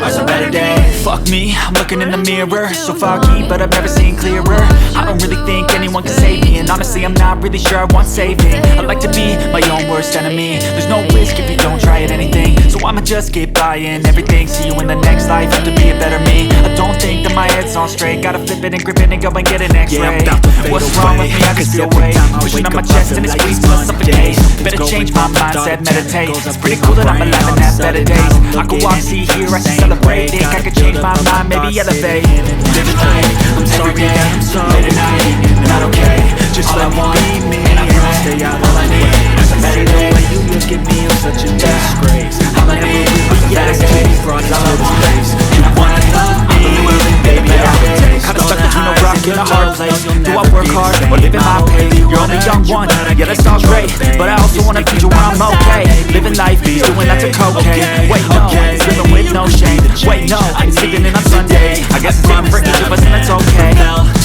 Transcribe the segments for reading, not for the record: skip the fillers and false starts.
are some better days. Fuck me, I'm looking in the mirror, so foggy, but I've never seen clearer. I don't really think anyone can save me, and honestly I'm not really sure I want saving. I like to be my own worst enemy. There's no risk if you don't try at anything, so I'ma just keep buying everything. See you in the next life, have to be a better me. I don't think that my head's on straight, gotta flip it and grip it and go and get an x-ray. Yeah, I'm about to fade What's away, wrong with me? I just feel weight pushing on my chest and it squeezes till I suffocate. Better change my mindset, meditate. It's pretty cool that I'm alive and have better days. I could walk, see, hear, I should celebrate. Think I could change my mind, maybe elevate. Living life, every day, late at night, not okay. Just let me be me, and I pray. Stay out all I need are some better days. The way you look at me, I'm such a disgrace. All I need are some better days. Brought us to this place, and I wanna love me, baby, every day. Kinda stuck between a rock and a hard place. Do I work hard or live in my pace? You're only young one, yeah that sounds great, but I also want a future where I'm okay. Living life, doing lots of cocaine. Wait no, it's living with no shame. Wait no, it's sleeping in on Sunday. I guess it's different for each of us and that's okay.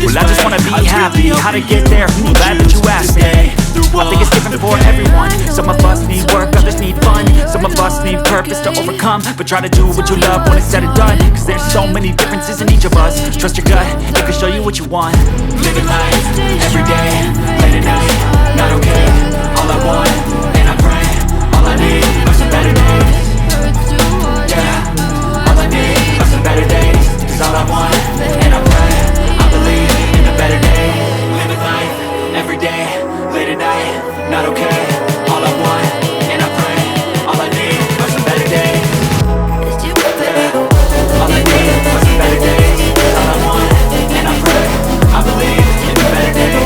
Well I just wanna be happy, how to get there? I'm glad that you asked me. I think it's different for everyone. Some of us need work, others need fun. Some of us need purpose to overcome, but try to do what you love when it's said and done. Cause there's so many differences in each of us. Trust your gut, it can show you what you want. Living life, every day, late at night, not okay. All I want, and I pray, all I need are some better days. Yeah, all I need are some better days. Cause all I want, and I pray, I believe in a better day. Living life, every day, late at night, not okay. All I want, and I pray, all I need are some better days. All I need are some better days. All I want, and I pray, I believe in a better day.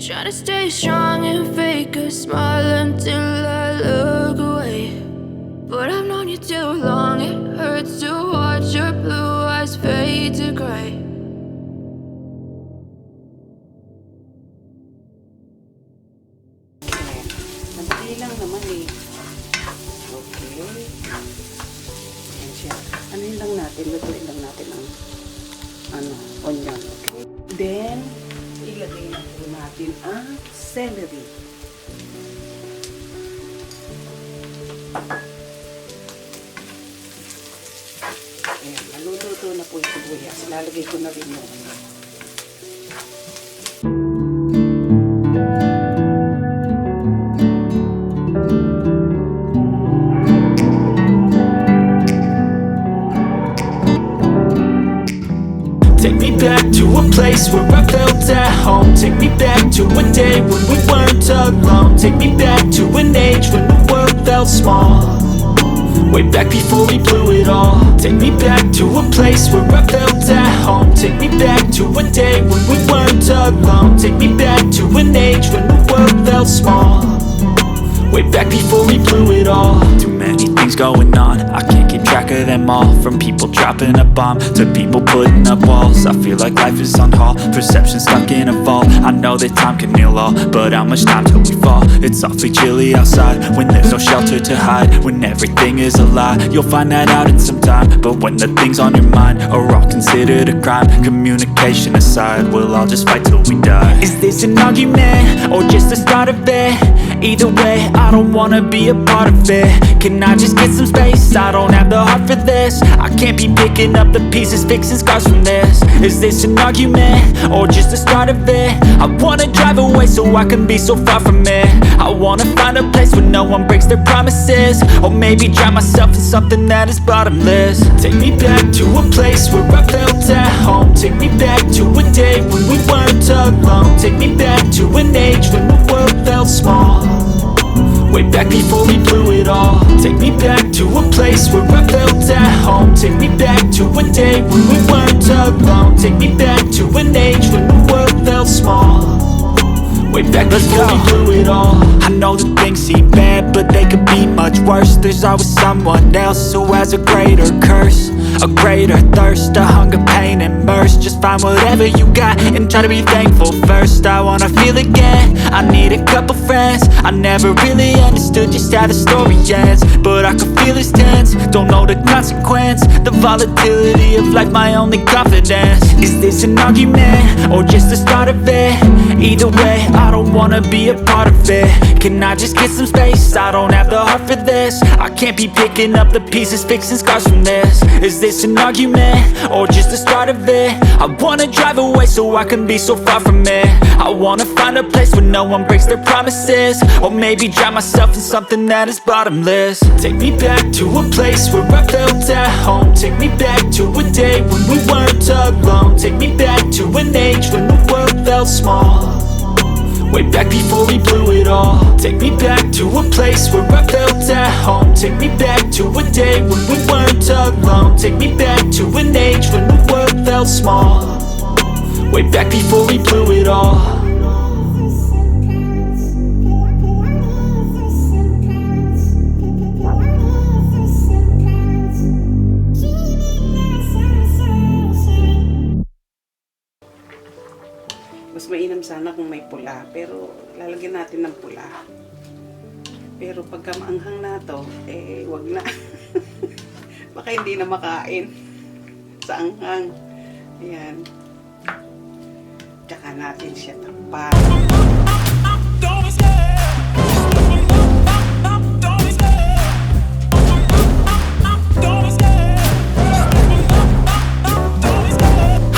Try to stay strong and fake a smile until I look away. But I've known you too long, it hurts to watch your blue eyes fade to gray. Madali lang naman eh. Okay. Ayan siya. Anuhin lang natin, lutuin lang natin ang onion. Okay. Then, ilagay natin ang celery. Ayan, maluluto na po yung sibuyas. Lalagay ko na rin yung Take me back to a place where I felt at home. Take me back to a day when we weren't alone. Take me back to an age when the world felt small. Way back before we blew it all. Take me back to a place where I felt at home. Take me back to a day when we weren't alone. Take me back to an age when the felt small. Way back before we blew it all. Too many things going on, I can't keep track of them all. From people dropping a bomb to people putting up walls. I feel like life is on hold, perception stuck in a vault. I know that time can heal all, but how much time till we fall? It's awfully chilly outside when there's no shelter to hide. When everything is a lie, you'll find that out in some time. But when the things on your mind are all considered a crime, communication aside, we'll all just fight till we die. Is this an argument or just the start of it? Either way, I don't wanna be a part of it. Can I just get some space? I don't have the heart for this. I can't be picking up the pieces, fixing scars from this. Is this an argument or just the start of it? I wanna drive away so I can be so far from it. I wanna find a place where no one breaks their promises. Or maybe drown myself in something that is bottomless. Take me back to a place where I felt at home. Take me back to a day when we weren't alone. Take me back to an age when the world felt small. Way back before we blew it all. Take me back to a place where I felt at home. Take me back to a day when we weren't alone. Take me back to an age when the world felt small. Way back before we blew it all. I know that things seem bad, but they could be much worse. There's always someone else who has a greater curse, a greater thirst, a hunger, pain, and mercy. Just find whatever you got and try to be thankful first. I wanna feel again, I need a couple friends. I never really understood just how the story ends, but I can feel it's tense, don't know the consequence. The volatility of life, my only confidence. Is this an argument or just the start of it? Either way, I don't wanna be a part of it. Can I just get some space? I don't have the heart for this. I can't be picking up the pieces, fixing scars from this. Is this an argument or just the start of it? I wanna drive away so I can be so far from it. I wanna find a place where no one breaks their promises. Or maybe drown myself in something that is bottomless. Take me back to a place where I felt at home. Take me back to a day when we weren't alone. Take me back to an age when the world felt small. Way back before we blew it all. Take me back to a place where I felt at home. Take me back to a day when we weren't alone. Take me back to an age when the world felt small. Way back before we blew it all. Mas mainam sana kung may pula, pero lalagyan natin ng pula. Pero pagka maanghang na to, wag na. Baka hindi na makain sa anghang. Ayan. Tsaka natin siya takpan.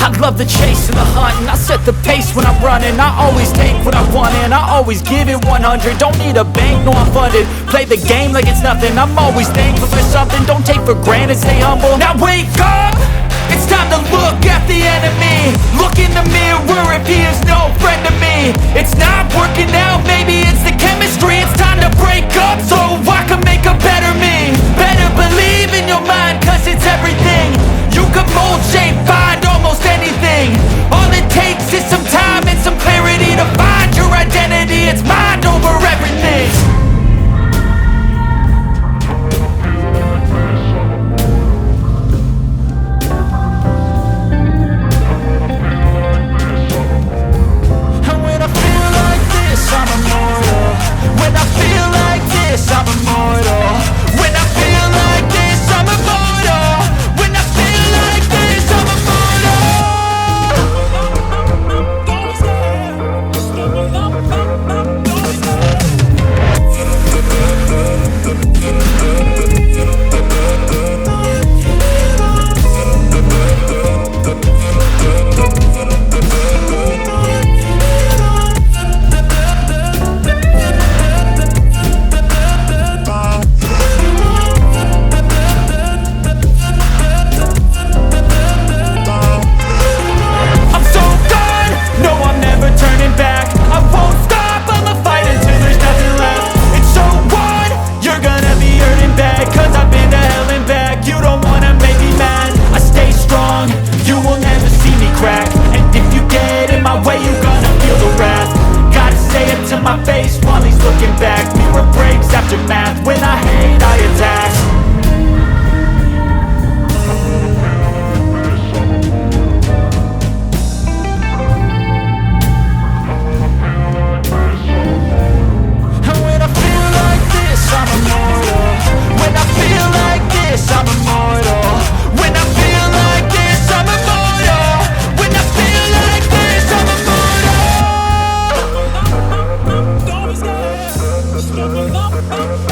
I love the chase and the hunt, and I set the pace when I'm running. I always take what I want and I always give it 100. Don't need a bank, no I'm funded. Play the game like it's nothing. I'm always thankful for something. Don't take for granted, stay humble. Now wake up! It's time to look at the enemy. Look in the mirror if he is no friend to me. It's not working out, maybe it's the chemistry. It's time to break up so I can make a better me. Better believe in your mind, cause it's everything. You can mold, shape, find almost anything. All it takes is some time and some clarity to find your identity. It's mind over everything. And when I feel like this, I'm Oh,